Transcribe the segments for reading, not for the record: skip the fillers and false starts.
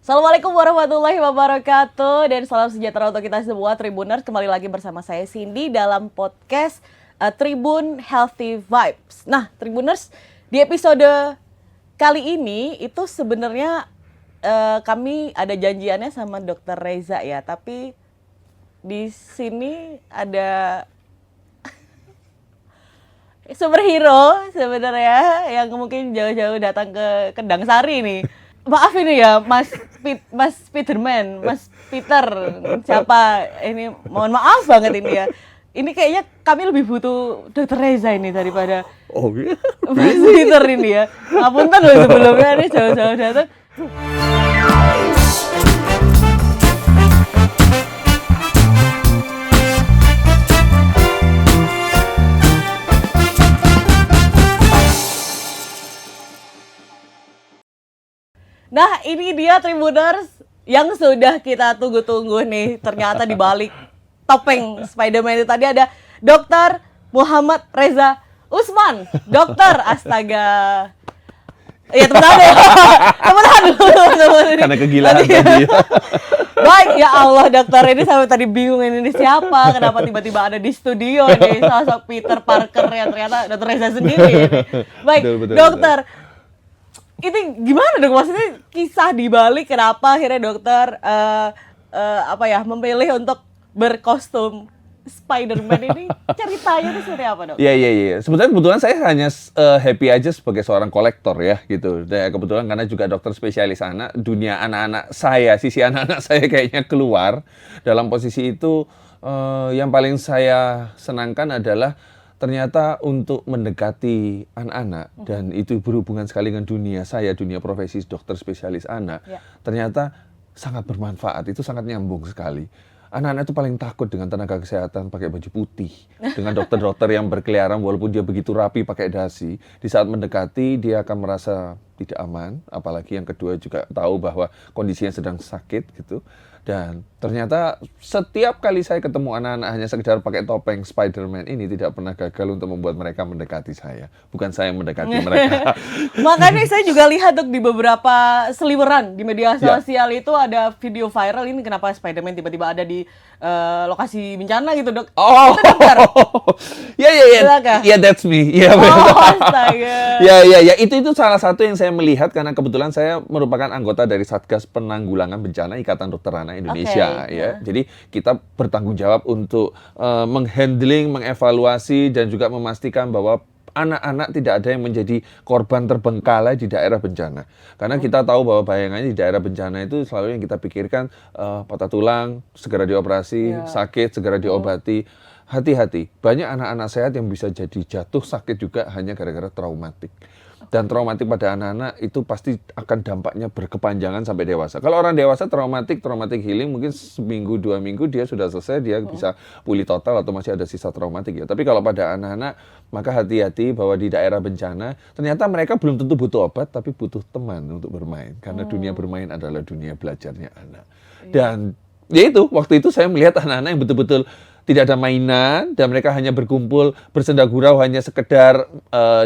Assalamualaikum warahmatullahi wabarakatuh dan salam sejahtera untuk kita semua Tribuners. Kembali lagi bersama saya Cindy dalam podcast Tribun Healthy Vibes. Nah Tribuners, di episode kali ini itu sebenarnya kami ada janjiannya sama Dr. Reza ya, tapi di sini ada superhero sebenarnya yang mungkin jauh-jauh datang ke Kendang Sari nih. Maaf ini ya, Mas Spiderman, Mas Peter, siapa ini? Mohon maaf banget ini ya. Ini kayaknya kami lebih butuh Dr. Reza ini daripada Mas Peter ini ya. Ngapunten loh sebelumnya ini jauh-jauh datang. Nah ini dia Tribuners yang sudah kita tunggu-tunggu nih. Ternyata di balik topeng Spiderman itu tadi ada Dr. Muhammad Reza Usman. Dokter, astaga. Ya tepuk tangan ya. Tepuk tangan dulu. Karena kegilaan tadi. Baik, ya Allah dokter ini sampai tadi bingung ini siapa. Kenapa tiba-tiba ada di studio nih. Sosok Peter Parker yang ternyata Dr. Reza sendiri. Baik, betul, dokter. Ini gimana dong, maksudnya kisah di balik kenapa akhirnya dokter memilih untuk berkostum Spider-Man ini, ceritanya itu seperti apa dok? Iya. Sebetulnya kebetulan saya hanya happy aja sebagai seorang kolektor ya gitu. Dan kebetulan karena juga dokter spesialis anak, dunia anak-anak saya, sisi anak-anak saya kayaknya keluar dalam posisi itu. Yang paling saya senangkan adalah ternyata untuk mendekati anak-anak dan itu berhubungan sekali dengan dunia saya, dunia profesi dokter spesialis anak, ternyata sangat bermanfaat, itu sangat nyambung sekali. Anak-anak itu paling takut dengan tenaga kesehatan pakai baju putih, dengan dokter-dokter yang berkeliaran walaupun dia begitu rapi pakai dasi, di saat mendekati dia akan merasa tidak aman, apalagi yang kedua juga tahu bahwa kondisinya sedang sakit gitu. Dan ternyata setiap kali saya ketemu anak-anak hanya sekedar pakai topeng Spider-Man ini tidak pernah gagal untuk membuat mereka mendekati saya. Bukan saya yang mendekati mereka. Makanya saya juga lihat dok di beberapa seliweran di media sosial itu ada video viral ini kenapa Spider-Man tiba-tiba ada di lokasi bencana gitu dok. Oh, ya, that's me. Ya, astaga. Ya, itu salah satu yang saya melihat karena kebetulan saya merupakan anggota dari Satgas Penanggulangan Bencana Ikatan Dokter Anak Indonesia ya. Jadi kita bertanggung jawab untuk menghandling, mengevaluasi dan juga memastikan bahwa anak-anak tidak ada yang menjadi korban terbengkalai di daerah bencana. Karena kita tahu bahwa bayangannya di daerah bencana itu selalu yang kita pikirkan patah tulang, segera dioperasi, sakit, segera diobati. Hati-hati, banyak anak-anak sehat yang bisa jadi jatuh sakit juga hanya gara-gara traumatik. Dan traumatik pada anak-anak itu pasti akan dampaknya berkepanjangan sampai dewasa. Kalau orang dewasa traumatik healing mungkin seminggu, 2 minggu dia sudah selesai, dia bisa pulih total atau masih ada sisa traumatik ya. Tapi kalau pada anak-anak, maka hati-hati bahwa di daerah bencana, ternyata mereka belum tentu butuh obat, tapi butuh teman untuk bermain. Karena dunia bermain adalah dunia belajarnya anak. Dan ya itu, waktu itu saya melihat anak-anak yang betul-betul tidak ada mainan dan mereka hanya berkumpul bersenda gurau hanya sekedar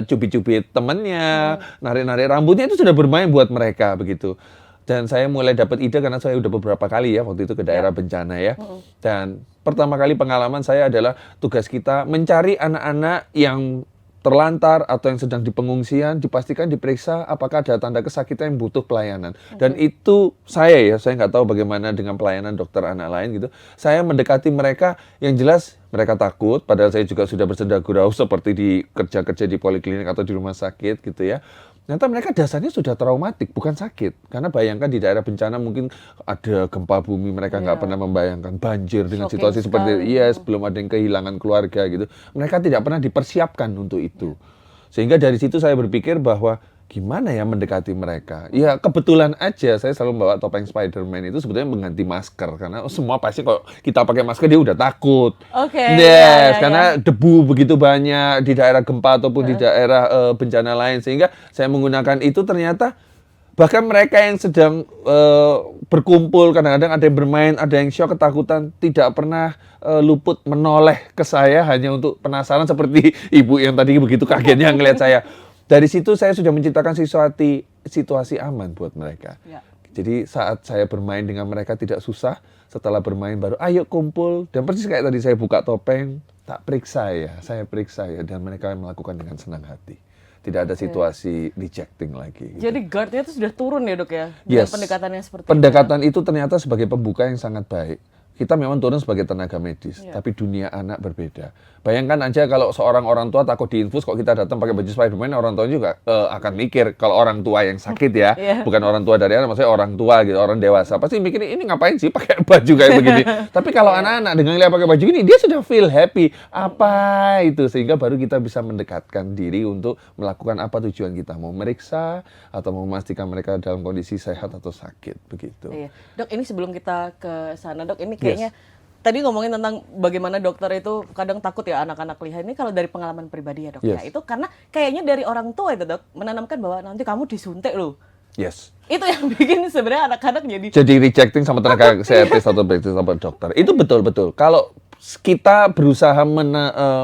cubit-cubit temannya, narik-narik rambutnya itu sudah bermain buat mereka begitu. Dan saya mulai dapat ide karena saya udah beberapa kali ya waktu itu ke daerah bencana ya. Dan pertama kali pengalaman saya adalah tugas kita mencari anak-anak yang terlantar atau yang sedang di pengungsian, dipastikan diperiksa apakah ada tanda kesakitan yang butuh pelayanan. Dan itu saya nggak tahu bagaimana dengan pelayanan dokter anak lain gitu. Saya mendekati mereka yang jelas mereka takut, padahal saya juga sudah bersenda gurau seperti di kerja-kerja di poliklinik atau di rumah sakit gitu ya. Ternyata mereka dasarnya sudah traumatik, bukan sakit. Karena bayangkan di daerah bencana mungkin ada gempa bumi, mereka nggak pernah membayangkan banjir dengan situasi seperti belum ada yang kehilangan keluarga gitu. Mereka tidak pernah dipersiapkan untuk itu. Sehingga dari situ saya berpikir bahwa gimana ya mendekati mereka? Ya kebetulan aja saya selalu bawa topeng Spider-Man itu sebetulnya mengganti masker. Karena semua pasti kalau kita pakai masker dia udah takut. Karena debu begitu banyak di daerah gempa ataupun di daerah bencana lain. Sehingga saya menggunakan itu ternyata bahkan mereka yang sedang berkumpul, kadang-kadang ada yang bermain, ada yang syok, ketakutan, tidak pernah luput menoleh ke saya hanya untuk penasaran seperti ibu yang tadi begitu kagetnya ngelihat saya. Dari situ saya sudah menciptakan situasi aman buat mereka. Jadi saat saya bermain dengan mereka tidak susah, setelah bermain baru ayo kumpul. Dan persis kayak tadi saya buka topeng, saya periksa ya, dan mereka melakukan dengan senang hati. Tidak ada situasi rejecting lagi. Gitu. Jadi guard-nya itu sudah turun ya dok ya? Dengan Yes. pendekatannya seperti Pendekatan itu ternyata sebagai pembuka yang sangat baik. Kita memang turun sebagai tenaga medis, tapi dunia anak berbeda. Bayangkan aja kalau seorang orang tua takut diinfus, kok kita datang pakai baju Spiderman, orang tua juga akan mikir. Kalau orang tua yang sakit ya, bukan orang tua dari anak, maksudnya orang tua gitu, orang dewasa. Pasti mikir, ini ngapain sih pakai baju kayak begini. Tapi kalau anak-anak dengan lihat pakai baju ini, dia sudah feel happy. Apa itu? Sehingga baru kita bisa mendekatkan diri untuk melakukan apa tujuan kita. Mau meriksa, atau mau memastikan mereka dalam kondisi sehat atau sakit. Begitu. Iya. Dok, ini sebelum kita ke sana dok, ini kayaknya tadi ngomongin tentang bagaimana dokter itu kadang takut ya anak-anak lihat. Ini kalau dari pengalaman pribadi ya dok ya, itu karena kayaknya dari orang tua itu dok menanamkan bahwa nanti kamu disuntik loh. Yes. Itu yang bikin sebenarnya anak-anak jadi rejecting sama tenaga kesehatan atau sama dokter. Itu betul-betul. Kalau kita berusaha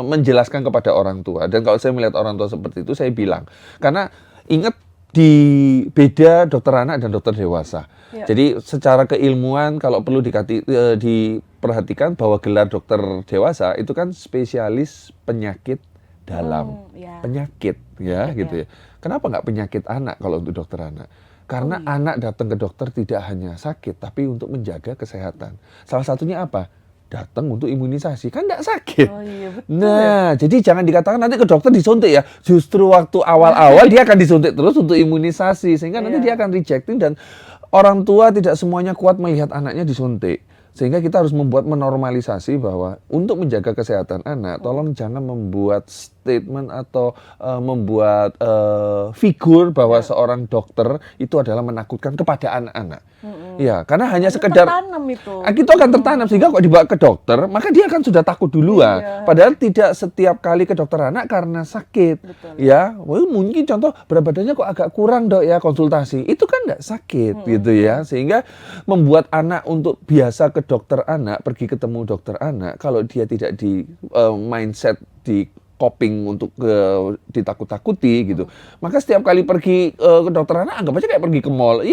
menjelaskan kepada orang tua, dan kalau saya melihat orang tua seperti itu, saya bilang, karena ingat di beda dokter anak dan dokter dewasa. Jadi secara keilmuan kalau perlu diperhatikan bahwa gelar dokter dewasa itu kan spesialis penyakit dalam, penyakit ya gitu ya. Kenapa nggak penyakit anak kalau untuk dokter anak? Karena anak datang ke dokter tidak hanya sakit, tapi untuk menjaga kesehatan. Salah satunya apa? Datang untuk imunisasi, kan nggak sakit. Nah, jadi jangan dikatakan nanti ke dokter disuntik ya. Justru waktu awal-awal dia akan disuntik terus untuk imunisasi, sehingga nanti dia akan rejecting, dan orang tua tidak semuanya kuat melihat anaknya disuntik. Sehingga kita harus membuat menormalisasi bahwa untuk menjaga kesehatan anak, tolong jangan membuat statement atau membuat figur bahwa seorang dokter itu adalah menakutkan kepada anak-anak. Ya, karena hanya sekedar itu akan tertanam, sehingga kok dibawa ke dokter, maka dia akan sudah takut duluan. Padahal tidak setiap kali ke dokter anak karena sakit. Ya, mungkin contoh berat badannya kok agak kurang dok ya, konsultasi. Itu kan enggak sakit gitu ya. Sehingga membuat anak untuk biasa ke dokter anak, pergi ketemu dokter anak, kalau dia tidak di mindset di coping untuk ditakut-takuti gitu. Maka setiap kali pergi ke dokter anak, anggap aja kayak pergi ke mall.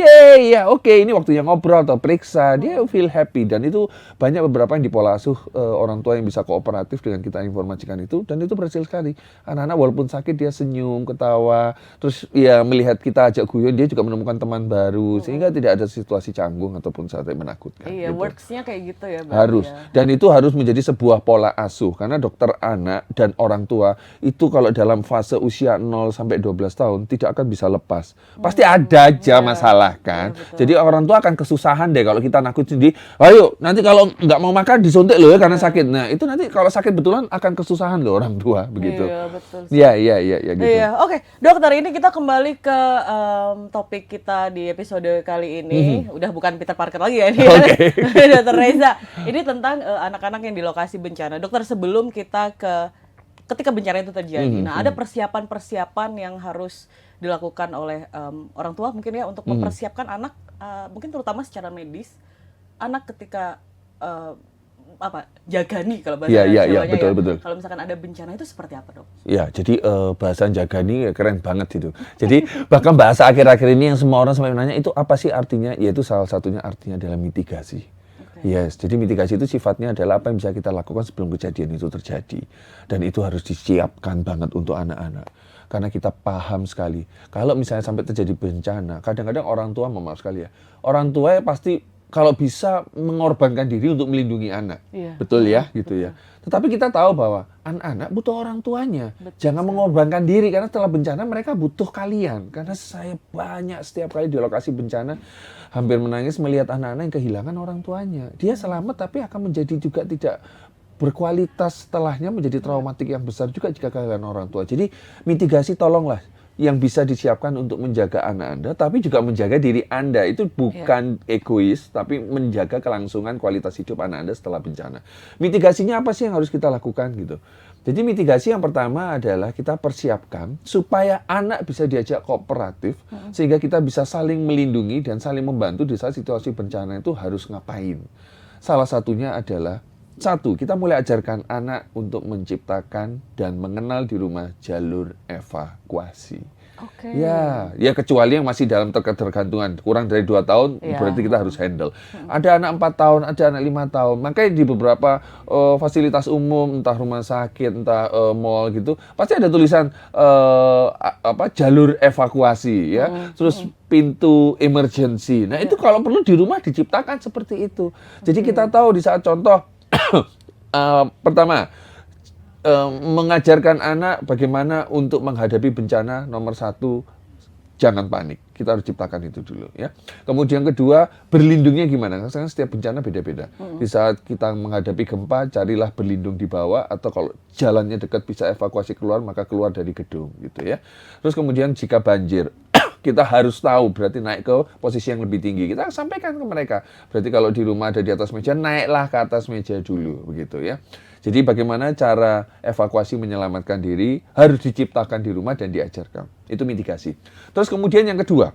Oke, ini waktunya ngobrol atau periksa, dia feel happy. Dan itu banyak beberapa yang di pola asuh orang tua yang bisa kooperatif dengan kita informasikan itu, dan itu berhasil sekali. Anak-anak walaupun sakit dia senyum, ketawa, terus ya melihat kita ajak guyon, dia juga menemukan teman baru, sehingga tidak ada situasi canggung ataupun saat yang menakutkan. Iya, gitu. works-nya kayak gitu ya. Harus. Ya. Dan itu harus menjadi sebuah pola asuh, karena dokter anak dan orang tua itu kalau dalam fase usia 0 sampai 12 tahun tidak akan bisa lepas. Pasti ada aja masalah kan. Jadi orang tua akan kesusahan deh kalau kita nakut sendiri. Ayo, nanti kalau nggak mau makan disuntik loh ya karena sakit. Nah, itu nanti kalau sakit betulan akan kesusahan loh orang tua begitu. Iya, betul. Iya gitu. Iya, oke. Dokter, ini kita kembali ke topik kita di episode kali ini. Udah bukan Peter Parker lagi ya ini. Dokter Reza. Ini tentang anak-anak yang di lokasi bencana. Dokter, sebelum kita ketika bencana itu terjadi, nah ada persiapan-persiapan yang harus dilakukan oleh orang tua mungkin ya untuk mempersiapkan anak, mungkin terutama secara medis, anak ketika jagani kalau bahasa Jawanya betul. Kalau misalkan ada bencana itu seperti apa dok? Ya, jadi bahasa jagani keren banget itu. Jadi bahkan bahasa akhir-akhir ini yang semua orang sampai nanya itu apa sih artinya? Yaitu salah satunya artinya adalah mitigasi. Yes, jadi mitigasi itu sifatnya adalah apa yang bisa kita lakukan sebelum kejadian itu terjadi. Dan itu harus disiapkan banget untuk anak-anak. Karena kita paham sekali, kalau misalnya sampai terjadi bencana, kadang-kadang orang tua, maaf sekali ya, orang tua pasti kalau bisa mengorbankan diri untuk melindungi anak. Betul ya, gitu ya. Tetapi kita tahu bahwa anak-anak butuh orang tuanya. Jangan mengorbankan diri, karena setelah bencana mereka butuh kalian. Karena saya banyak setiap kali di lokasi bencana, hampir menangis melihat anak-anak yang kehilangan orang tuanya. Dia selamat tapi akan menjadi juga tidak berkualitas setelahnya, menjadi traumatik yang besar juga jika kehilangan orang tua. Jadi mitigasi tolonglah yang bisa disiapkan untuk menjaga anak Anda, tapi juga menjaga diri Anda. Itu bukan egois, tapi menjaga kelangsungan kualitas hidup anak Anda setelah bencana. Mitigasinya apa sih yang harus kita lakukan gitu? Jadi mitigasi yang pertama adalah kita persiapkan supaya anak bisa diajak kooperatif, sehingga kita bisa saling melindungi dan saling membantu di saat situasi bencana itu harus ngapain. Salah satunya adalah, satu, kita mulai ajarkan anak untuk menciptakan dan mengenal di rumah jalur evakuasi. Oke. Ya kecuali yang masih dalam ketergantungan kurang dari 2 tahun, berarti kita harus handle. Ada anak 4 tahun, ada anak 5 tahun. Makanya di beberapa fasilitas umum, entah rumah sakit, entah mall gitu, pasti ada tulisan jalur evakuasi ya, terus pintu emergency. Nah itu kalau perlu di rumah diciptakan seperti itu. Jadi kita tahu di saat contoh pertama. Mengajarkan anak bagaimana untuk menghadapi bencana, nomor 1, jangan panik. Kita harus ciptakan itu dulu ya. Kemudian kedua, berlindungnya gimana? Karena setiap bencana beda-beda. Di saat kita menghadapi gempa, carilah berlindung di bawah, atau kalau jalannya dekat bisa evakuasi keluar, maka keluar dari gedung gitu ya. Terus kemudian jika banjir, kita harus tahu berarti naik ke posisi yang lebih tinggi. Kita sampaikan ke mereka. Berarti kalau di rumah ada di atas meja, naiklah ke atas meja dulu begitu ya. Jadi bagaimana cara evakuasi menyelamatkan diri harus diciptakan di rumah dan diajarkan. Itu mitigasi. Terus kemudian yang kedua,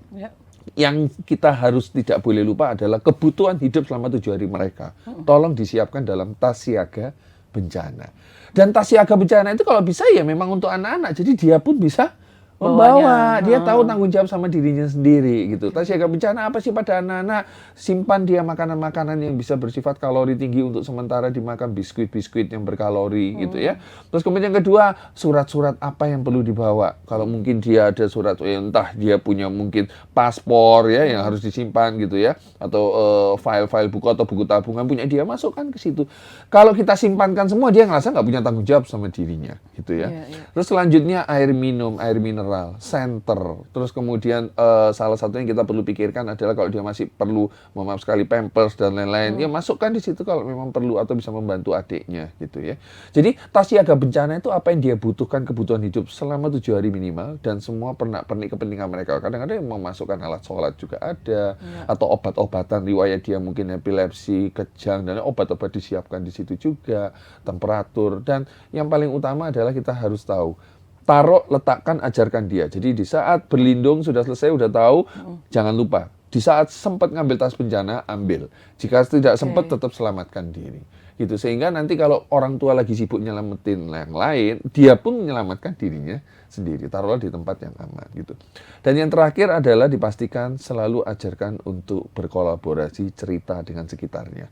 yang kita harus tidak boleh lupa adalah kebutuhan hidup selama 7 hari mereka. Tolong disiapkan dalam tas siaga bencana. Dan tas siaga bencana itu kalau bisa ya memang untuk anak-anak. Jadi dia pun bisa membawa, dia tahu tanggung jawab sama dirinya sendiri gitu. Tas siaga bencana apa sih pada anak-anak? Simpan dia makanan-makanan yang bisa bersifat kalori tinggi untuk sementara dimakan, biskuit-biskuit yang berkalori gitu ya. Terus kemudian yang kedua, surat-surat apa yang perlu dibawa. Kalau mungkin dia ada surat, entah dia punya mungkin paspor ya yang harus disimpan gitu ya, atau file-file buku atau buku tabungan punya dia, masukkan ke situ. Kalau kita simpankan semua, dia ngerasa nggak punya tanggung jawab sama dirinya gitu ya. Terus selanjutnya air minum, air mineral, center. Terus kemudian salah satu yang kita perlu pikirkan adalah kalau dia masih perlu, maaf sekali, pampers dan lain-lain, ya masukkan di situ kalau memang perlu atau bisa membantu adiknya gitu ya. Jadi tas siaga bencana itu apa yang dia butuhkan, kebutuhan hidup selama 7 hari minimal, dan semua pernak-pernik kepentingan mereka. Kadang-kadang yang memasukkan alat sholat juga ada, atau obat-obatan riwayat dia mungkin epilepsi, kejang, dan obat-obat disiapkan di situ juga, temperatur, dan yang paling utama adalah kita harus tahu, taruh, letakkan, ajarkan dia. Jadi di saat berlindung sudah selesai, udah tahu, jangan lupa. Di saat sempat ngambil tas bencana, ambil. Jika tidak sempat, tetap selamatkan diri. Gitu. Sehingga nanti kalau orang tua lagi sibuk nyelamatin yang lain, dia pun menyelamatkan dirinya sendiri. Taruhlah di tempat yang aman. Gitu. Dan yang terakhir adalah dipastikan selalu ajarkan untuk berkolaborasi, cerita dengan sekitarnya.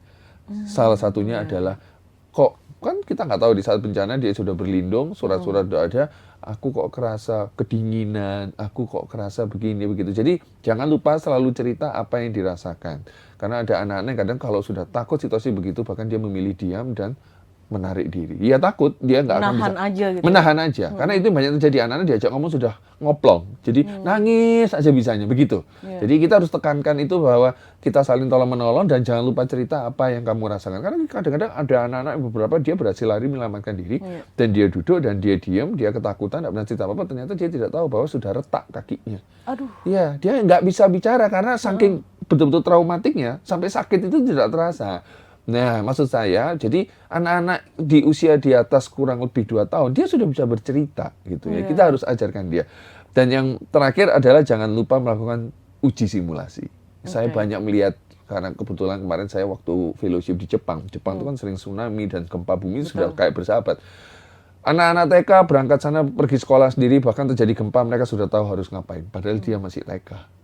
Salah satunya adalah, kan kita nggak tahu di saat bencana dia sudah berlindung, surat-surat sudah ada, aku kok kerasa kedinginan, aku kok kerasa begini begitu. Jadi jangan lupa selalu cerita apa yang dirasakan. Karena ada anak-anak yang kadang kalau sudah takut situasi begitu, bahkan dia memilih diam dan menarik diri. Dia takut, dia nggak akan bisa aja gitu. menahan aja. Karena itu banyak terjadi, anak-anak diajak ngomong sudah ngoplong. Jadi nangis aja bisanya begitu. Jadi kita harus tekankan itu bahwa kita saling tolong-menolong dan jangan lupa cerita apa yang kamu rasakan. Karena kadang-kadang ada anak-anak beberapa dia berhasil lari menyelamatkan diri dan dia duduk dan dia diam, dia ketakutan, tidak pernah cerita apa-apa. Ternyata dia tidak tahu bahwa sudah retak kakinya. Aduh. Iya, dia nggak bisa bicara karena saking betul-betul traumatiknya sampai sakit itu tidak terasa. Nah, maksud saya, jadi anak-anak di usia di atas kurang lebih 2 tahun, dia sudah bisa bercerita, gitu ya. Kita harus ajarkan dia. Dan yang terakhir adalah jangan lupa melakukan uji simulasi. Saya banyak melihat, karena kebetulan kemarin saya waktu fellowship di Jepang. Jepang itu kan sering tsunami dan gempa bumi sudah kayak bersahabat. Anak-anak TK berangkat sana pergi sekolah sendiri, bahkan terjadi gempa, mereka sudah tahu harus ngapain. Padahal dia masih TK.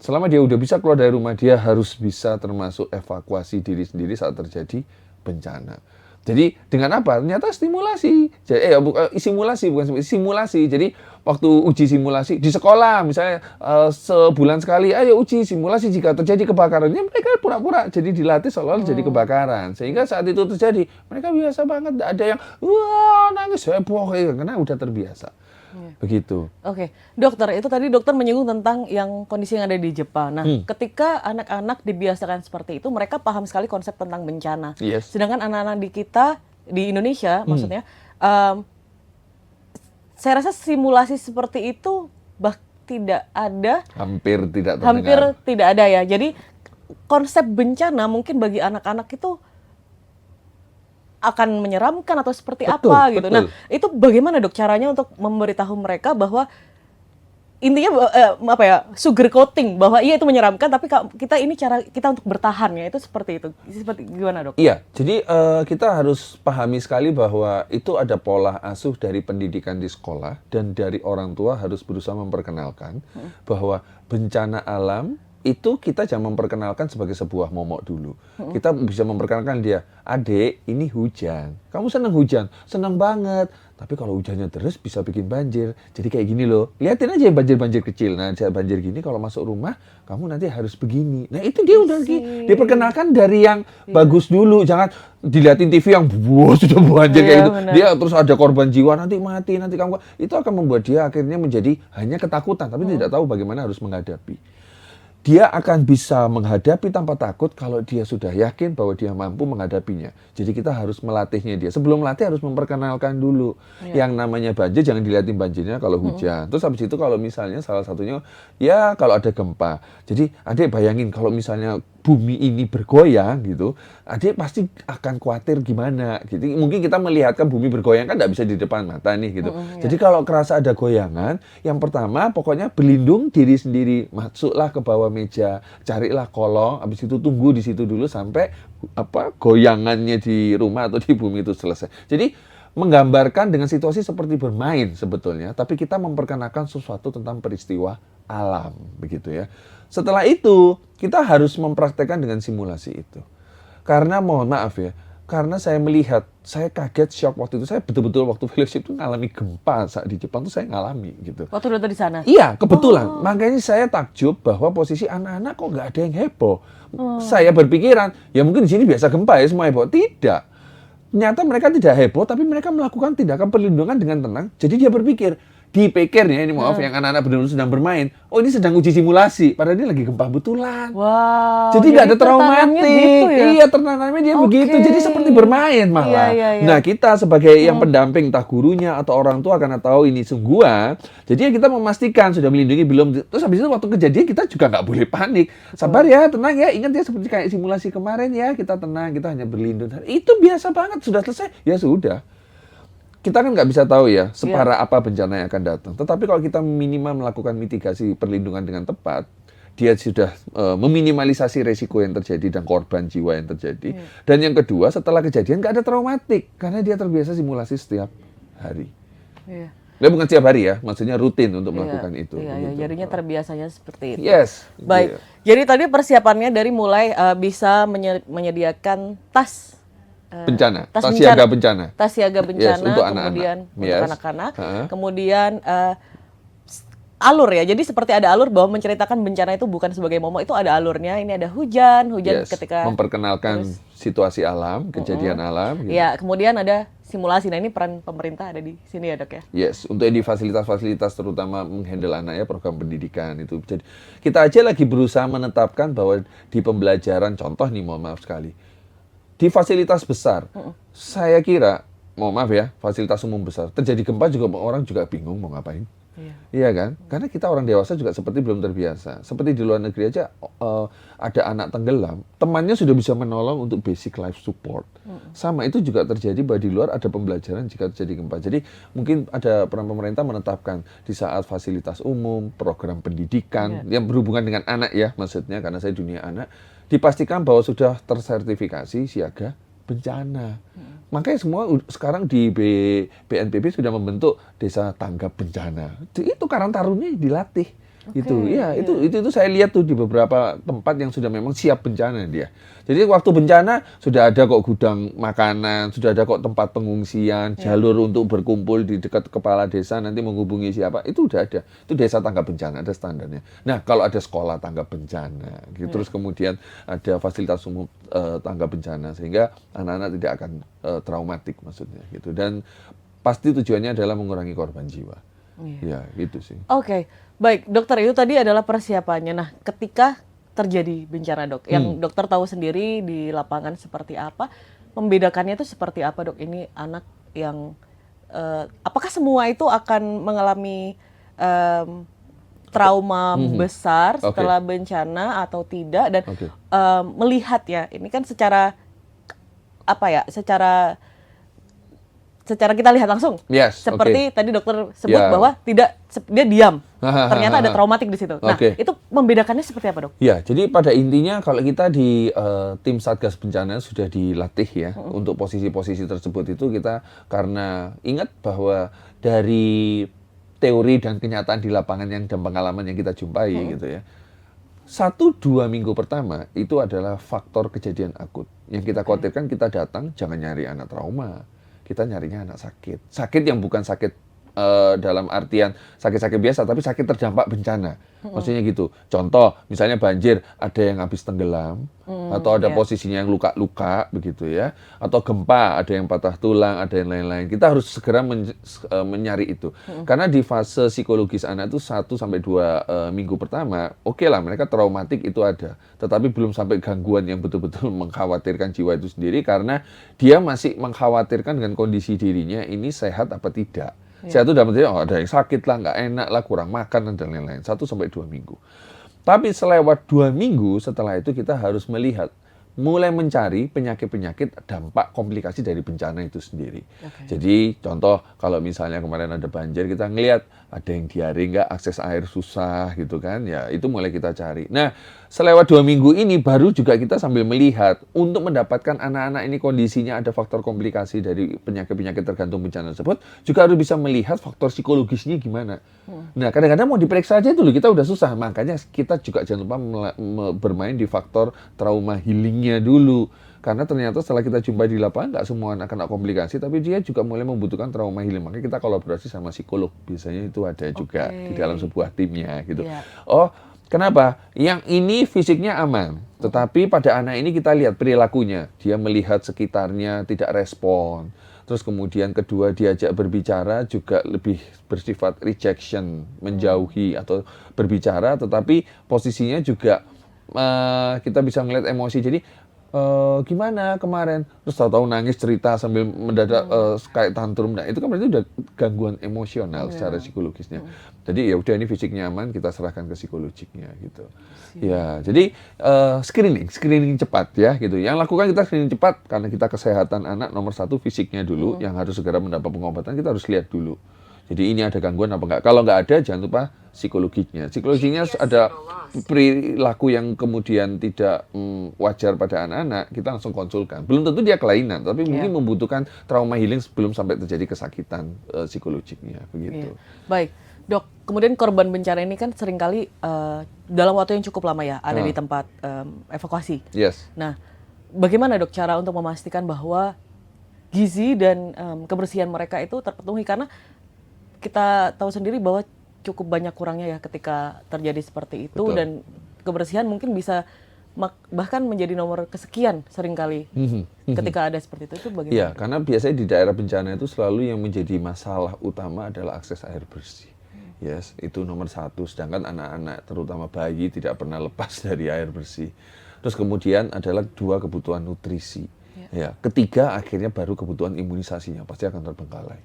Selama dia udah bisa keluar dari rumah, dia harus bisa termasuk evakuasi diri sendiri saat terjadi bencana. Jadi dengan apa? Ternyata stimulasi. Jadi, simulasi. Jadi waktu uji simulasi di sekolah, misalnya sebulan sekali, ayo uji simulasi jika terjadi kebakaran. Ya, mereka pura-pura jadi dilatih seolah-olah jadi kebakaran. Sehingga saat itu terjadi, mereka biasa banget. Tidak ada yang wah nangis heboh karena udah terbiasa. Begitu. Oke, dokter, itu tadi dokter menyinggung tentang yang kondisi yang ada di Jepang. Nah, ketika anak-anak dibiasakan seperti itu, mereka paham sekali konsep tentang bencana. Sedangkan anak-anak di kita, di Indonesia maksudnya, saya rasa simulasi seperti itu tidak ada. Hampir tidak terdengar. Hampir tidak ada ya. Jadi konsep bencana mungkin bagi anak-anak itu akan menyeramkan atau seperti apa gitu. Nah, itu bagaimana dok caranya untuk memberitahu mereka bahwa intinya sugar coating bahwa iya itu menyeramkan, tapi kita ini cara kita untuk bertahan ya, itu seperti itu. Seperti gimana, Dok? Iya, jadi kita harus pahami sekali bahwa itu ada pola asuh dari pendidikan di sekolah dan dari orang tua harus berusaha memperkenalkan bahwa bencana alam itu kita jangan memperkenalkan sebagai sebuah momok dulu. Kita bisa memperkenalkan dia, adik, ini hujan. Kamu senang hujan? Senang banget. Tapi kalau hujannya terus bisa bikin banjir. Jadi kayak gini loh, liatin aja banjir-banjir kecil. Nah, banjir gini kalau masuk rumah, kamu nanti harus begini. Nah, itu dia udah diperkenalkan dari yang bagus dulu. Jangan diliatin TV yang sudah banjir kayak gitu. Bener. Dia terus ada korban jiwa, nanti mati, nanti kamu. Itu akan membuat dia akhirnya menjadi hanya ketakutan, tapi tidak tahu bagaimana harus menghadapi. Dia akan bisa menghadapi tanpa takut kalau dia sudah yakin bahwa dia mampu menghadapinya. Jadi kita harus melatihnya dia. Sebelum melatih harus memperkenalkan dulu. Yang namanya banjir jangan dilihatin banjirnya kalau hujan. Terus habis itu kalau misalnya salah satunya ya kalau ada gempa. Jadi adik bayangin kalau misalnya bumi ini bergoyang gitu, adik pasti akan khawatir gimana gitu. Mungkin kita melihatkan bumi bergoyang kan tidak bisa di depan mata nih gitu. Jadi kalau kerasa ada goyangan, yang pertama pokoknya berlindung diri sendiri, masuklah ke bawah meja, carilah kolong, habis itu tunggu di situ dulu sampai goyangannya di rumah atau di bumi itu selesai. Jadi menggambarkan dengan situasi seperti bermain sebetulnya, tapi kita memperkenalkan sesuatu tentang peristiwa alam begitu ya. Setelah itu, kita harus mempraktekkan dengan simulasi itu. Karena mohon maaf ya, karena saya melihat, saya kaget, shock waktu itu. Saya betul-betul waktu fellowship itu ngalami gempa saat di Jepang tuh saya ngalami gitu. Waktu udah di sana? Iya, kebetulan. Makanya saya takjub bahwa posisi anak-anak kok nggak ada yang heboh. Saya berpikiran, ya mungkin di sini biasa gempa ya, semua heboh. Tidak. Ternyata mereka tidak heboh, tapi mereka melakukan tindakan perlindungan dengan tenang. Jadi dia berpikir, dipikirnya ini maaf yang anak-anak benar-benar sedang bermain, oh ini sedang uji simulasi, padahal ini lagi gempa betulan. Wow. Jadi nggak ada traumatik. Gitu ya? Iya, tertanamnya dia begitu. Jadi seperti bermain malah. Iya. Nah, kita sebagai yang pendamping, entah gurunya atau orang tua karena tahu ini sungguhan, jadi ya kita memastikan sudah melindungi belum. Terus habis itu waktu kejadian kita juga nggak boleh panik. Sabar ya, tenang ya. Ingat ya seperti kayak simulasi kemarin ya, kita tenang, kita hanya berlindung. Itu biasa banget. Sudah selesai, ya sudah. Kita kan nggak bisa tahu ya separah apa bencana yang akan datang. Tetapi kalau kita minimal melakukan mitigasi perlindungan dengan tepat, dia sudah meminimalisasi resiko yang terjadi dan korban jiwa yang terjadi. Dan yang kedua, setelah kejadian nggak ada traumatik karena dia terbiasa simulasi setiap hari. Ya bukan setiap hari ya, maksudnya rutin untuk melakukan itu. Iya, jadinya terbiasanya seperti itu. Yes. Baik. Jadi tadi persiapannya dari mulai bisa menyediakan tas bencana, tas siaga bencana. Tas siaga bencana, untuk kemudian anak-anak. untuk anak-anak, kemudian alur ya. Jadi seperti ada alur bahwa menceritakan bencana itu bukan sebagai momok, itu ada alurnya. Ini ada hujan ketika memperkenalkan situasi alam, kejadian alam. Gitu. Ya, kemudian ada simulasi. Nah, ini peran pemerintah ada di sini ya, Dok ya. Yes, untuk di fasilitas-fasilitas terutama menghandle anak ya, program pendidikan itu. Jadi kita aja lagi berusaha menetapkan bahwa di pembelajaran, contoh nih mohon maaf sekali, di fasilitas besar, saya kira, mohon maaf ya, fasilitas umum besar, terjadi gempa juga orang juga bingung mau ngapain. Iya kan? Karena kita orang dewasa juga seperti belum terbiasa. Seperti di luar negeri aja ada anak tenggelam, temannya sudah bisa menolong untuk basic life support. Sama itu juga terjadi bahwa di luar ada pembelajaran jika terjadi gempa. Jadi mungkin ada peran pemerintah menetapkan di saat fasilitas umum, program pendidikan yang berhubungan dengan anak ya, maksudnya karena saya dunia anak, dipastikan bahwa sudah tersertifikasi siaga bencana. Makanya semua sekarang di BNPB sudah membentuk desa tanggap bencana. Itu Karang Taruna dilatih. Itu saya lihat tuh di beberapa tempat yang sudah memang siap bencana dia. Jadi waktu bencana sudah ada kok gudang makanan, sudah ada kok tempat pengungsian, jalur untuk berkumpul di dekat kepala desa nanti menghubungi siapa, itu udah ada. Itu desa tanggap bencana, ada standarnya. Nah, kalau ada sekolah tanggap bencana, gitu, terus kemudian ada fasilitas umum tanggap bencana sehingga anak-anak tidak akan traumatik maksudnya gitu. Dan pasti tujuannya adalah mengurangi korban jiwa. Ya, gitu sih. Oke. Baik, dokter, itu tadi adalah persiapannya. Nah, ketika terjadi bencana, Dok, yang dokter tahu sendiri di lapangan seperti apa, membedakannya itu seperti apa, Dok? Ini anak yang, apakah semua itu akan mengalami trauma besar setelah bencana atau tidak? Dan melihat ya, ini kan secara secara kita lihat langsung. Yes, Seperti tadi dokter sebut Ya. bahwa dia diam. Ternyata ada traumatik di situ. Nah, itu membedakannya seperti apa, Dok? Ya, jadi pada intinya kalau kita di tim Satgas Bencana sudah dilatih ya untuk posisi-posisi tersebut itu kita karena ingat bahwa dari teori dan kenyataan di lapangan dan pengalaman yang kita jumpai gitu ya. 1-2 minggu pertama itu adalah faktor kejadian akut. Yang kita khawatirkan kita datang jangan nyari anak trauma. Kita nyarinya anak sakit. Sakit yang bukan sakit dalam artian sakit-sakit biasa, tapi sakit terdampak bencana. Maksudnya gitu. Contoh, misalnya banjir, ada yang habis tenggelam, atau ada posisinya yang luka-luka, begitu ya. Atau gempa, ada yang patah tulang, ada yang lain-lain. Kita harus segera mencari itu. Karena di fase psikologis anak itu 1-2 minggu pertama, oke lah, mereka traumatik itu ada. Tetapi belum sampai gangguan yang betul-betul mengkhawatirkan jiwa itu sendiri, karena dia masih mengkhawatirkan dengan kondisi dirinya, ini sehat apa tidak. Sehat itu dalam artian, ada yang sakit lah, nggak enak lah, kurang makan, dan lain-lain. 1-2 minggu. Tapi selewat 2 minggu setelah itu kita harus melihat, mulai mencari penyakit-penyakit dampak komplikasi dari bencana itu sendiri. Jadi contoh, kalau misalnya kemarin ada banjir, kita ngelihat ada yang diare nggak, akses air susah gitu kan, ya itu mulai kita cari. Nah, selewat 2 minggu ini baru juga kita sambil melihat untuk mendapatkan anak-anak ini kondisinya ada faktor komplikasi dari penyakit-penyakit tergantung bencana tersebut, juga harus bisa melihat faktor psikologisnya gimana. Nah, kadang-kadang mau diperiksa aja dulu kita udah susah, makanya kita juga jangan lupa bermain di faktor trauma healingnya dulu. Karena ternyata setelah kita jumpa di lapangan, nggak semua anak kena komplikasi, tapi dia juga mulai membutuhkan trauma healing. Makanya kita kolaborasi sama psikolog. Biasanya itu ada juga di dalam sebuah timnya gitu. Oh, kenapa? Yang ini fisiknya aman, tetapi pada anak ini kita lihat perilakunya. Dia melihat sekitarnya tidak respon. Terus kemudian kedua diajak berbicara juga lebih bersifat rejection, menjauhi atau berbicara, tetapi posisinya juga kita bisa melihat emosi. Jadi gimana kemarin, terus tahu-tahu nangis cerita sambil mendadak kayak tantrum. Nah, itu kan berarti udah gangguan emosional secara psikologisnya. Jadi ya udah, ini fisiknya aman, kita serahkan ke psikologiknya gitu. Ya, jadi screening cepat ya gitu. Yang lakukan kita screening cepat karena kita kesehatan anak nomor 1 fisiknya dulu yang harus segera mendapat pengobatan, kita harus lihat dulu. Jadi ini ada gangguan apa enggak? Kalau enggak ada, jangan lupa psikologinya. Psikologinya ada perilaku yang kemudian tidak wajar pada anak-anak, kita langsung konsulkan. Belum tentu dia kelainan, tapi mungkin membutuhkan trauma healing sebelum sampai terjadi kesakitan psikologiknya, begitu. Baik, Dok. Kemudian korban bencana ini kan seringkali dalam waktu yang cukup lama ya ada di tempat evakuasi. Nah, bagaimana Dok cara untuk memastikan bahwa gizi dan kebersihan mereka itu terpenuhi, karena kita tahu sendiri bahwa cukup banyak kurangnya ya ketika terjadi seperti itu. Betul. Dan kebersihan mungkin bisa bahkan menjadi nomor kesekian seringkali ketika ada seperti itu bagaimana? Iya, karena biasanya di daerah bencana itu selalu yang menjadi masalah utama adalah akses air bersih. Yes, itu nomor 1. Sedangkan anak-anak terutama bayi tidak pernah lepas dari air bersih. Terus kemudian adalah 2 kebutuhan nutrisi. Ya, ketiga akhirnya baru kebutuhan imunisasinya pasti akan terbengkalai.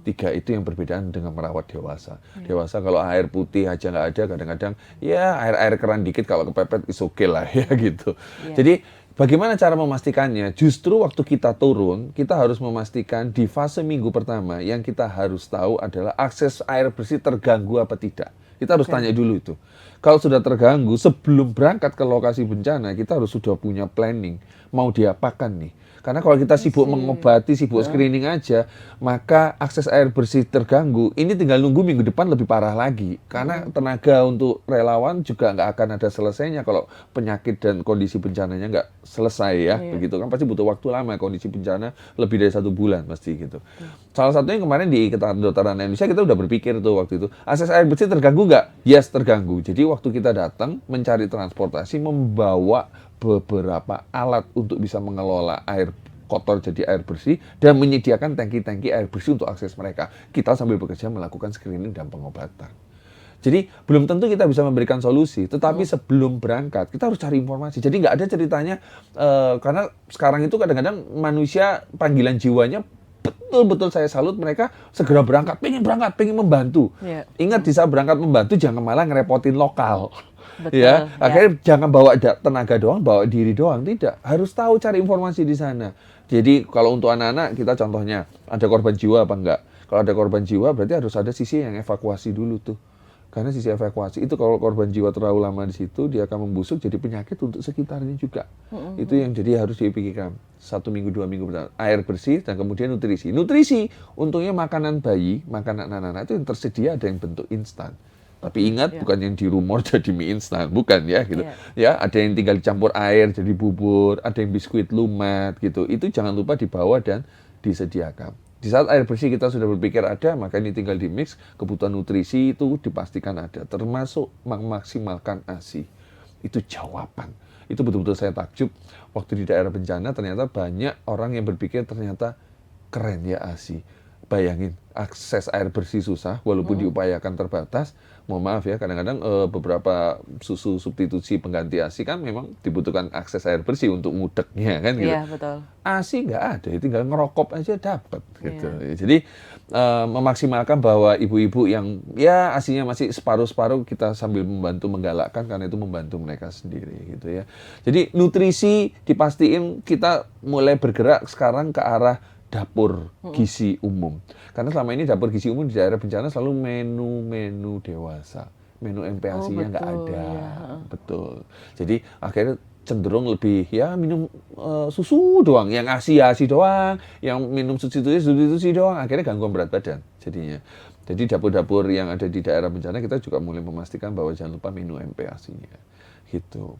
3 itu yang berbedaan dengan merawat dewasa. Dewasa kalau air putih aja nggak ada, kadang-kadang ya air keran dikit kalau kepepet is okay lah ya gitu. Jadi bagaimana cara memastikannya? Justru waktu kita turun, kita harus memastikan di fase minggu pertama yang kita harus tahu adalah akses air bersih terganggu apa tidak. Kita harus tanya dulu itu. Kalau sudah terganggu, sebelum berangkat ke lokasi bencana, kita harus sudah punya planning. Mau diapakan nih? Karena kalau kita sibuk mengobati, sibuk screening aja, maka akses air bersih terganggu. Ini tinggal nunggu minggu depan lebih parah lagi. Karena tenaga untuk relawan juga nggak akan ada selesainya kalau penyakit dan kondisi bencananya nggak selesai ya. Begitu kan pasti butuh waktu lama, kondisi bencana lebih dari 1 bulan pasti gitu. Salah satunya kemarin di Ikatan Kedokteran Indonesia kita udah berpikir tuh waktu itu, akses air bersih terganggu nggak? Yes, terganggu. Jadi waktu kita datang mencari transportasi, membawa beberapa alat untuk bisa mengelola air kotor jadi air bersih dan menyediakan tangki-tangki air bersih untuk akses mereka. Kita sambil bekerja melakukan screening dan pengobatan. Jadi belum tentu kita bisa memberikan solusi, tetapi sebelum berangkat kita harus cari informasi. Jadi nggak ada ceritanya karena sekarang itu kadang-kadang manusia panggilan jiwanya betul-betul saya salut, mereka segera berangkat, pengen membantu. Ingat di saat berangkat membantu jangan malah ngerepotin lokal. Betul, Akhirnya jangan bawa tenaga doang, bawa diri doang, tidak. Harus tahu cari informasi di sana. Jadi kalau untuk anak-anak kita contohnya ada korban jiwa apa enggak? Kalau ada korban jiwa berarti harus ada sisi yang evakuasi dulu tuh. Karena sisi evakuasi itu kalau korban jiwa terlalu lama di situ, dia akan membusuk jadi penyakit untuk sekitarnya juga. Itu yang jadi harus dipikirkan. 1 minggu, 2 minggu pertama. Air bersih dan kemudian nutrisi. Nutrisi, untungnya makanan bayi, makanan anak-anak itu yang tersedia ada yang bentuk instan. Tapi ingat bukan yang di rumor jadi mie instan, bukan ya gitu. Ya, ada yang tinggal dicampur air jadi bubur, ada yang biskuit lumat gitu. Itu jangan lupa dibawa dan disediakan. Di saat air bersih kita sudah berpikir ada, maka ini tinggal di mix, kebutuhan nutrisi itu dipastikan ada, termasuk memaksimalkan ASI. Itu jawaban. Itu betul-betul saya takjub, waktu di daerah bencana ternyata banyak orang yang berpikir ternyata keren ya ASI. Bayangin, akses air bersih susah, walaupun diupayakan terbatas. Mohon maaf ya, kadang-kadang beberapa susu substitusi pengganti ASI kan memang dibutuhkan akses air bersih untuk ngudeknya kan gitu. Iya, betul. ASI nggak ada, tinggal ngerokop aja dapat gitu. Jadi memaksimalkan bahwa ibu-ibu yang ya ASInya masih separuh-separuh kita sambil membantu menggalakkan karena itu membantu mereka sendiri gitu ya. Jadi nutrisi dipastiin kita mulai bergerak sekarang ke arah dapur gizi umum. Karena selama ini dapur gizi umum di daerah bencana selalu menu dewasa. Menu MPASI-nya nggak ada. Betul. Jadi akhirnya cenderung lebih ya minum susu doang, yang ASI doang, yang minum substitusi doang, akhirnya gangguan berat badan jadinya. Jadi dapur-dapur yang ada di daerah bencana kita juga mulai memastikan bahwa jangan lupa menu MPASI-nya. Gitu.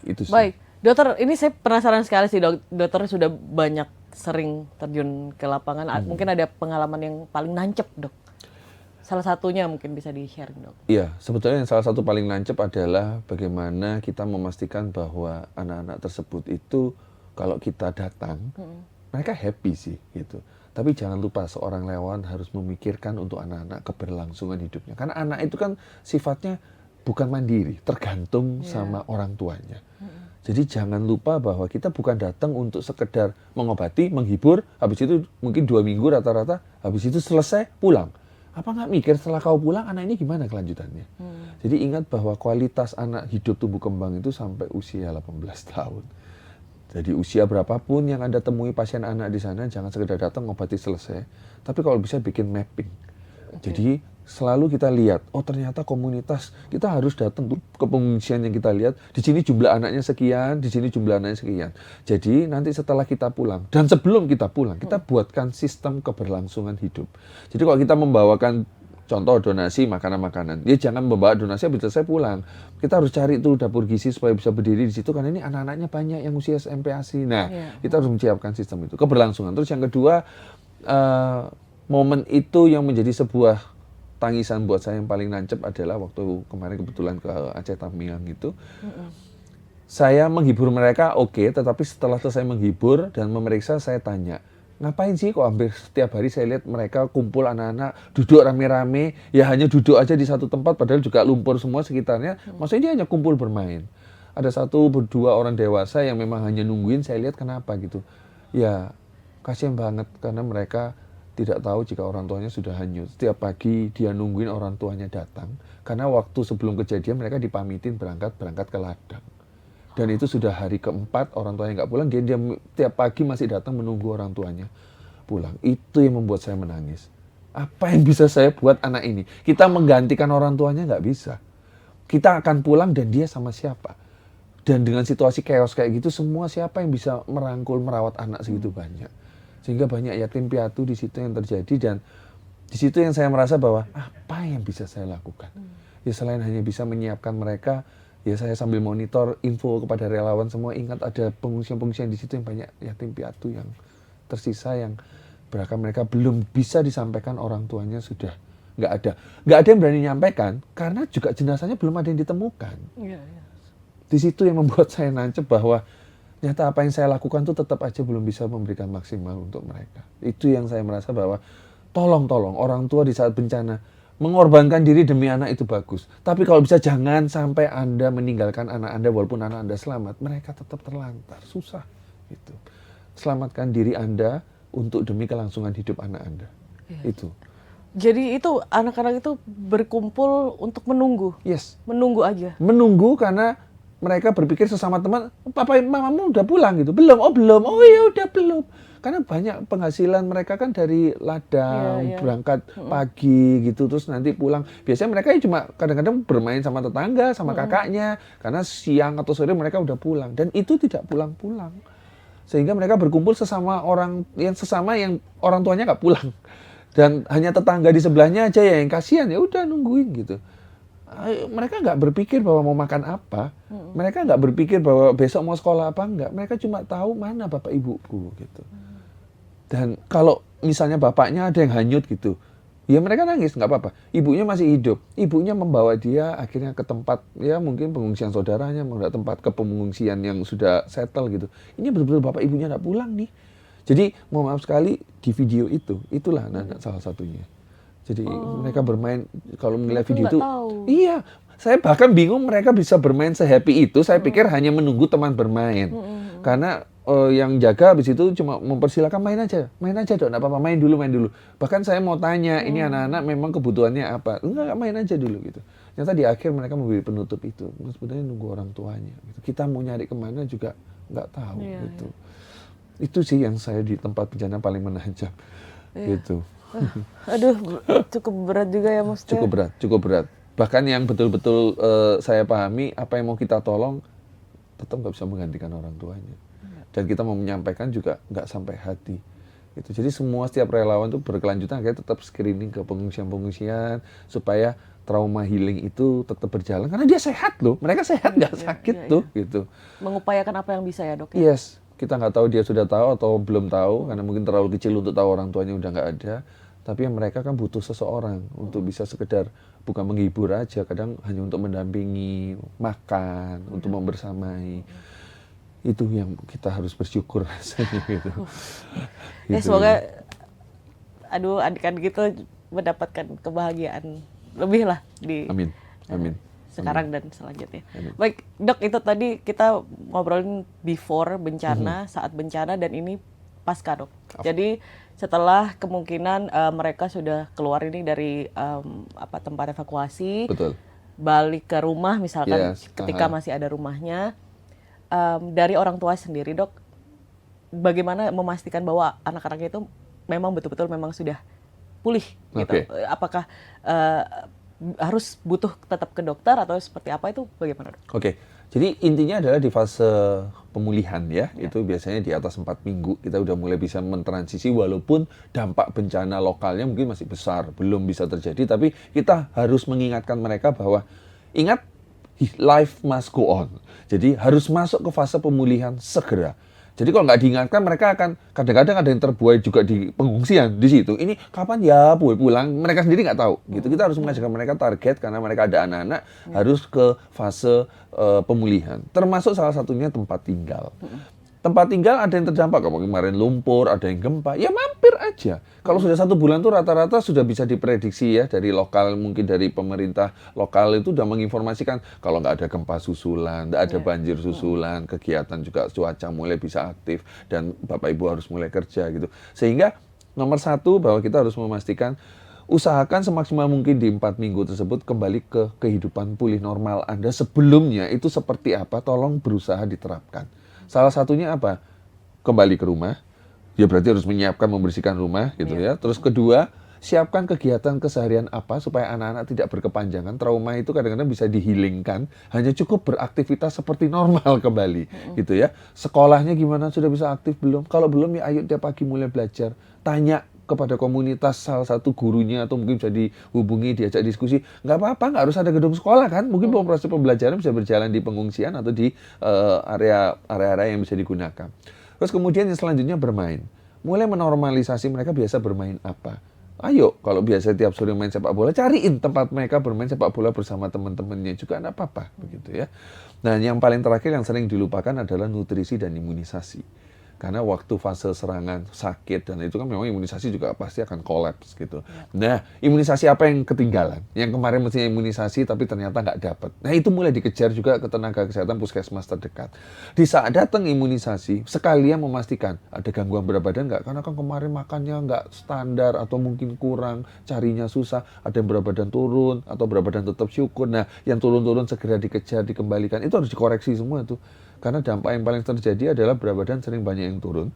Itu sih. Baik, dokter, ini saya penasaran sekali sih, dokter sudah banyak sering terjun ke lapangan, mungkin ada pengalaman yang paling nancep, dok. Salah satunya mungkin bisa di-share, dok. Iya, sebetulnya yang salah satu paling nancep adalah bagaimana kita memastikan bahwa anak-anak tersebut itu kalau kita datang, mereka happy sih gitu. Tapi jangan lupa seorang relawan harus memikirkan untuk anak-anak keberlangsungan hidupnya. Karena anak itu kan sifatnya bukan mandiri, tergantung sama orang tuanya. Jadi jangan lupa bahwa kita bukan datang untuk sekedar mengobati, menghibur, habis itu mungkin 2 minggu rata-rata, habis itu selesai, pulang. Apa nggak mikir setelah kau pulang, anak ini gimana kelanjutannya? Jadi ingat bahwa kualitas anak hidup tumbuh kembang itu sampai usia 18 tahun. Jadi usia berapapun yang Anda temui pasien anak di sana, jangan sekedar datang, ngobati, selesai. Tapi kalau bisa bikin mapping. Jadi selalu kita lihat, oh ternyata komunitas, kita harus datang tuh ke pengungsian yang kita lihat, di sini jumlah anaknya sekian, di sini jumlah anaknya sekian. Jadi nanti setelah kita pulang, dan sebelum kita pulang, kita buatkan sistem keberlangsungan hidup. Jadi kalau kita membawakan contoh donasi makanan-makanan, dia jangan membawa donasi habis selesai pulang. Kita harus cari tuh dapur gizi supaya bisa berdiri di situ, karena ini anak-anaknya banyak yang usia MPASI. Nah, kita harus menyiapkan sistem itu, keberlangsungan. Terus yang kedua, momen itu yang menjadi sebuah tangisan buat saya yang paling nancep adalah waktu kemarin kebetulan ke Aceh Tamiang itu. Saya menghibur mereka tetapi setelah selesai menghibur dan memeriksa, saya tanya, ngapain sih kok hampir setiap hari saya lihat mereka kumpul anak-anak, duduk rame-rame, ya hanya duduk aja di satu tempat padahal juga lumpur semua sekitarnya, maksudnya dia hanya kumpul bermain. Ada 1-2 orang dewasa yang memang hanya nungguin, saya lihat kenapa gitu. Ya, kasihan banget karena mereka tidak tahu jika orang tuanya sudah hanyut. Setiap pagi dia nungguin orang tuanya datang, karena waktu sebelum kejadian mereka dipamitin berangkat ke ladang. Dan itu sudah hari keempat orang tuanya nggak pulang, dia tiap pagi masih datang menunggu orang tuanya pulang. Itu yang membuat saya menangis. Apa yang bisa saya buat anak ini? Kita menggantikan orang tuanya nggak bisa. Kita akan pulang dan dia sama siapa? Dan dengan situasi chaos kayak gitu, semua siapa yang bisa merangkul, merawat anak segitu banyak? Sehingga banyak yatim piatu di situ yang terjadi, dan di situ yang saya merasa bahwa apa yang bisa saya lakukan? Ya selain hanya bisa menyiapkan mereka, ya saya sambil monitor info kepada relawan semua, ingat ada pengungsian-pengungsian di situ yang banyak yatim piatu yang tersisa, yang bahkan mereka belum bisa disampaikan orang tuanya sudah nggak ada yang berani nyampaikan karena juga jenazahnya belum ada yang ditemukan. Di situ yang membuat saya nancep bahwa ternyata apa yang saya lakukan tuh tetap aja belum bisa memberikan maksimal untuk mereka. Itu yang saya merasa bahwa tolong orang tua di saat bencana mengorbankan diri demi anak itu bagus. Tapi kalau bisa jangan sampai Anda meninggalkan anak Anda walaupun anak Anda selamat, mereka tetap terlantar, susah gitu. Selamatkan diri Anda untuk demi kelangsungan hidup anak Anda. Itu. Jadi itu anak-anak itu berkumpul untuk menunggu. Yes. Menunggu aja. Menunggu karena mereka berpikir sesama teman, papa mamamu udah pulang gitu. Belum, oh belum, oh iya udah belum. Karena banyak penghasilan mereka kan dari ladang, berangkat pagi gitu, terus nanti pulang. Biasanya mereka cuma kadang-kadang bermain sama tetangga, sama kakaknya. Karena siang atau sore mereka udah pulang. Dan itu tidak pulang-pulang. Sehingga mereka berkumpul sesama orang yang orang tuanya nggak pulang. Dan hanya tetangga di sebelahnya aja ya yang kasihan, ya udah nungguin gitu. Mereka nggak berpikir bahwa mau makan apa, mereka nggak berpikir bahwa besok mau sekolah apa enggak, mereka cuma tahu mana bapak ibuku gitu. Dan kalau misalnya bapaknya ada yang hanyut gitu, ya mereka nangis nggak apa-apa. Ibunya masih hidup, ibunya membawa dia akhirnya ke tempat ya mungkin pengungsian saudaranya, tempat ke pengungsian yang sudah settle gitu. Ini betul-betul bapak ibunya nggak pulang nih. Jadi mohon maaf sekali di video itulah anak-anak salah satunya. Jadi mereka bermain kalau melihat video itu, iya, saya bahkan bingung mereka bisa bermain se-happy itu. Saya pikir hanya menunggu teman bermain, karena yang jaga habis itu cuma mempersilakan main aja dok, nggak apa-apa main dulu. Bahkan saya mau tanya ini anak-anak memang kebutuhannya apa? Enggak main aja dulu gitu. Ternyata di akhir mereka memberi penutup itu, sebenarnya nunggu orang tuanya. Gitu. Kita mau nyari kemana juga nggak tahu gitu. Itu sih yang saya di tempat bencana paling menajam, gitu. Aduh, cukup berat juga ya Mas. Cukup berat. Bahkan yang betul-betul saya pahami, apa yang mau kita tolong, tetap nggak bisa menggantikan orang tuanya. Dan kita mau menyampaikan juga nggak sampai hati. Gitu. Jadi setiap relawan itu berkelanjutan, akhirnya tetap screening ke pengungsian-pengungsian, supaya trauma healing itu tetap berjalan. Karena dia sehat loh, mereka sehat nggak sakit tuh. Gitu. Mengupayakan apa yang bisa ya dok ya? Yes. Kita nggak tahu dia sudah tahu atau belum tahu, karena mungkin terlalu kecil untuk tahu orang tuanya udah nggak ada. Tapi mereka kan butuh seseorang untuk bisa sekedar bukan menghibur aja, kadang hanya untuk mendampingi, makan, untuk membersamai. Itu yang kita harus bersyukur rasanya gitu. Ya semoga adik-adik itu mendapatkan kebahagiaan lebih lah di Amin. sekarang dan selanjutnya. Baik, Dok, itu tadi kita ngobrolin before bencana, saat bencana, dan ini pasca, Dok. Jadi setelah kemungkinan mereka sudah keluar ini dari tempat evakuasi, balik ke rumah misalkan, ketika masih ada rumahnya, dari orang tua sendiri, Dok, bagaimana memastikan bahwa anak-anaknya itu memang betul-betul memang sudah pulih gitu? Apakah harus butuh tetap ke dokter atau seperti apa, itu bagaimana, Dok? Jadi intinya adalah di fase pemulihan ya, itu biasanya di atas 4 minggu kita udah mulai bisa mentransisi, walaupun dampak bencana lokalnya mungkin masih besar, belum bisa terjadi, tapi kita harus mengingatkan mereka bahwa ingat, life must go on. Jadi harus masuk ke fase pemulihan segera. Jadi kalau nggak diingatkan, mereka akan kadang-kadang ada yang terbuai juga di pengungsian di situ. Ini kapan ya pulang? Mereka sendiri nggak tahu. Gitu. Kita harus mengajarkan mereka target, karena mereka ada anak-anak, harus ke fase pemulihan. Termasuk salah satunya tempat tinggal. Tempat tinggal ada yang terdampak, kalau kemarin lumpur, ada yang gempa, ya mampir aja. Kalau sudah 1 bulan tuh rata-rata sudah bisa diprediksi ya, dari lokal, mungkin dari pemerintah lokal itu sudah menginformasikan kalau nggak ada gempa susulan, nggak ada banjir susulan, kegiatan juga cuaca mulai bisa aktif, dan Bapak Ibu harus mulai kerja gitu. Sehingga nomor 1 bahwa kita harus memastikan, usahakan semaksimal mungkin di 4 minggu tersebut kembali ke kehidupan pulih normal Anda sebelumnya itu seperti apa, tolong berusaha diterapkan. Salah satunya apa? Kembali ke rumah. Ya berarti harus menyiapkan, membersihkan rumah gitu ya. Terus kedua, siapkan kegiatan keseharian apa supaya anak-anak tidak berkepanjangan. Trauma itu kadang-kadang bisa dihilingkan, hanya cukup beraktivitas seperti normal kembali gitu ya. Sekolahnya gimana, sudah bisa aktif belum? Kalau belum ya ayo tiap pagi mulai belajar. Tanya kepada komunitas salah satu gurunya, atau mungkin bisa dihubungi, diajak diskusi. Nggak apa-apa, nggak harus ada gedung sekolah kan. Mungkin proses pembelajaran bisa berjalan di pengungsian atau di area-area yang bisa digunakan. Terus kemudian yang selanjutnya bermain. Mulai menormalisasi mereka biasa bermain apa. Ayo, kalau biasa tiap sore main sepak bola, cariin tempat mereka bermain sepak bola bersama teman-temannya juga, nggak apa-apa begitu ya. Nah, yang paling terakhir yang sering dilupakan adalah nutrisi dan imunisasi. karena waktu fase serangan sakit dan itu kan memang imunisasi juga pasti akan kolaps gitu. Nah, imunisasi apa yang ketinggalan? Yang kemarin mestinya imunisasi tapi ternyata nggak dapat. Nah, itu mulai dikejar juga ke tenaga kesehatan puskesmas terdekat. Di saat datang imunisasi, sekalian memastikan ada gangguan berat badan nggak? Karena kan kemarin makannya nggak standar atau mungkin kurang, carinya susah, ada yang berat badan turun atau berat badan tetap syukur. Nah, yang turun-turun segera dikejar, dikembalikan. Itu harus dikoreksi semua tuh. Karena dampak yang paling terjadi adalah berat badan sering banyak yang turun.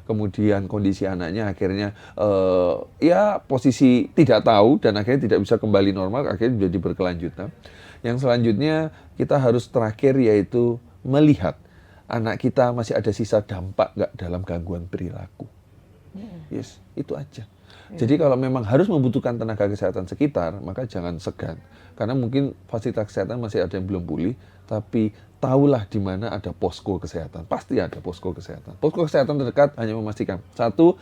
Kemudian kondisi anaknya akhirnya ya posisi tidak tahu dan akhirnya tidak bisa kembali normal, akhirnya menjadi berkelanjutan. Yang selanjutnya kita harus terakhir yaitu melihat anak kita masih ada sisa dampak nggak dalam gangguan perilaku. Yes, itu aja. Jadi kalau memang harus membutuhkan tenaga kesehatan sekitar, maka jangan segan. Karena mungkin fasilitas kesehatan masih ada yang belum pulih, tapi tahulah di mana ada posko kesehatan. Pasti ada posko kesehatan. Posko kesehatan terdekat hanya memastikan, satu,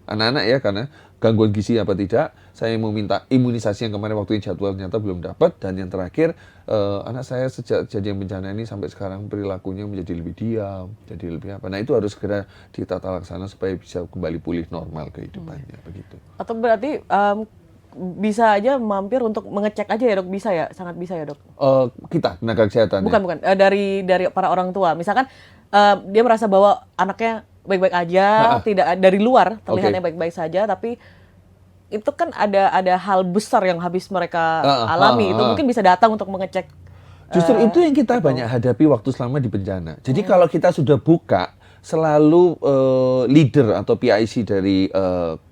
anak-anak ya, karena gangguan gizi apa tidak, saya mau minta imunisasi yang kemarin waktu ini jadwal ternyata belum dapat, dan yang terakhir, anak saya sejak kejadian bencana ini sampai sekarang perilakunya menjadi lebih diam, jadi lebih apa. Nah, itu harus segera ditata laksana supaya bisa kembali pulih normal kehidupannya, begitu. Atau berarti bisa aja mampir untuk mengecek aja ya dok, bisa ya, sangat bisa ya dok? Kita, tenaga kesehatan. Bukan, dari para orang tua. Misalkan dia merasa bahwa anaknya baik-baik aja, tidak dari luar terlihatnya baik-baik saja, tapi itu kan ada hal besar yang habis mereka alami. Itu mungkin bisa datang untuk mengecek. Justru itu yang kita banyak hadapi waktu selama di bencana. Jadi kalau kita sudah buka, selalu leader atau PIC dari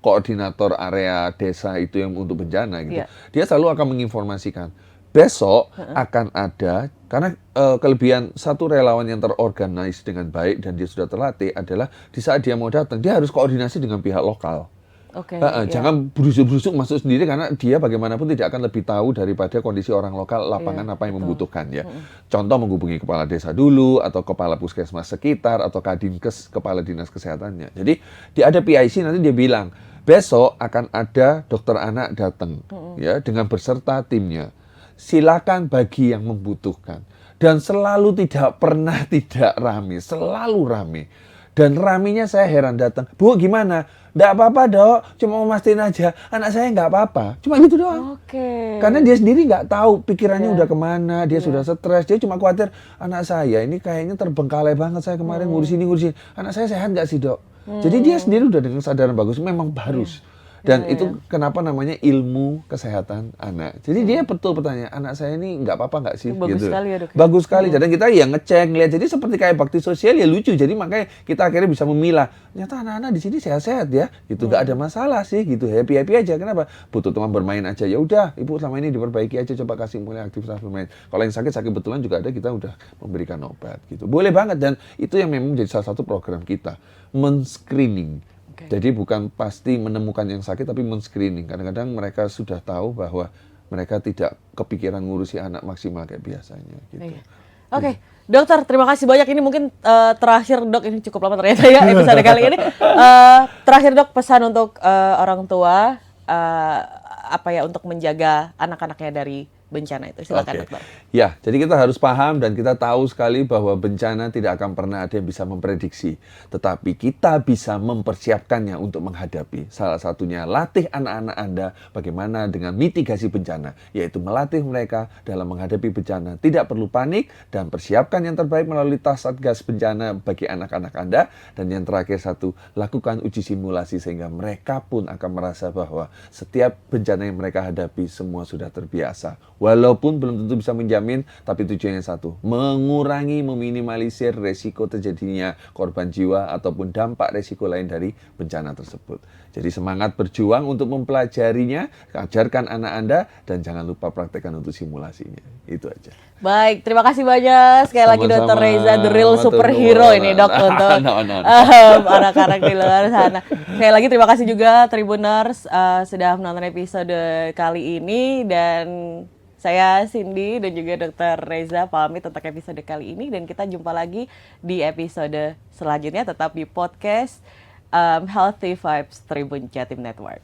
koordinator area desa itu yang untuk bencana gitu. Dia selalu akan menginformasikan. Besok akan ada, karena kelebihan satu relawan yang terorganize dengan baik dan dia sudah terlatih adalah di saat dia mau datang, dia harus koordinasi dengan pihak lokal. Jangan berusuk-berusuk masuk sendiri karena dia bagaimanapun tidak akan lebih tahu daripada kondisi orang lokal, lapangan apa yang membutuhkan ya. Contoh menghubungi kepala desa dulu atau kepala puskesmas sekitar atau Kadinkes, kepala dinas kesehatannya. Jadi ada PIC nanti dia bilang, besok akan ada dokter anak datang ya dengan beserta timnya. Silakan bagi yang membutuhkan. Dan selalu tidak pernah tidak rame, selalu rame. Dan raminya saya heran datang, Bu gimana? Nggak apa-apa dok, cuma mau mastiin aja, anak saya nggak apa-apa. Cuma gitu doang. Karena dia sendiri nggak tahu pikirannya udah kemana, dia sudah stres, dia cuma khawatir, anak saya ini kayaknya terbengkalai banget, saya kemarin ngurus ini, anak saya sehat nggak sih dok? Jadi dia sendiri udah dengan kesadaran bagus, memang harus. Dan itu kenapa namanya ilmu kesehatan anak. Jadi dia betul bertanya, anak saya ini nggak apa-apa nggak sih? Bagus gitu. Sekali ya dok. Bagus sekali. Dan kita ya ngecek, ngeliat. Jadi seperti kayak bakti sosial ya lucu. Jadi makanya kita akhirnya bisa memilah. Ternyata anak-anak di sini sehat-sehat ya. Gitu nggak ada masalah sih. Gitu happy-happy aja. Kenapa? Butuh teman bermain aja. Ya udah, ibu selama ini diperbaiki aja. Coba kasih mulai aktivitas bermain. Kalau yang sakit betulan juga ada. Kita udah memberikan obat. Gitu. Boleh banget. Dan itu yang memang menjadi salah satu program kita. Men-screening. Jadi bukan pasti menemukan yang sakit, tapi men-screening. Kadang-kadang mereka sudah tahu bahwa mereka tidak kepikiran ngurusi anak maksimal kayak biasanya. Gitu. Oke, dokter, terima kasih banyak. Ini mungkin terakhir dok, ini cukup lama ternyata ya episode kali ini. Terakhir dok, pesan untuk orang tua, apa ya, untuk menjaga anak-anaknya dari bencana itu. Silakan dokter. Ya, jadi kita harus paham dan kita tahu sekali bahwa bencana tidak akan pernah ada yang bisa memprediksi. Tetapi kita bisa mempersiapkannya untuk menghadapi. Salah satunya latih anak-anak Anda bagaimana dengan mitigasi bencana. Yaitu melatih mereka dalam menghadapi bencana. Tidak perlu panik dan persiapkan yang terbaik melalui tas Satgas bencana bagi anak-anak Anda. Dan yang terakhir satu, lakukan uji simulasi sehingga mereka pun akan merasa bahwa setiap bencana yang mereka hadapi semua sudah terbiasa. Walaupun belum tentu bisa menjamin, tapi tujuannya satu, mengurangi, meminimalisir resiko terjadinya korban jiwa ataupun dampak resiko lain dari bencana tersebut. Jadi semangat berjuang untuk mempelajarinya, ajarkan anak Anda, dan jangan lupa praktekkan untuk simulasinya. Itu aja. Baik, terima kasih banyak. Sekali lagi Dr. Reza, the real superhero ini dok untuk anak-anak di luar sana. Sekali lagi terima kasih juga Tribuners sudah menonton episode kali ini, dan saya Cindy dan juga Dr. Reza pamit untuk episode kali ini, dan kita jumpa lagi di episode selanjutnya tetap di podcast Healthy Vibes Tribun Jatim Network.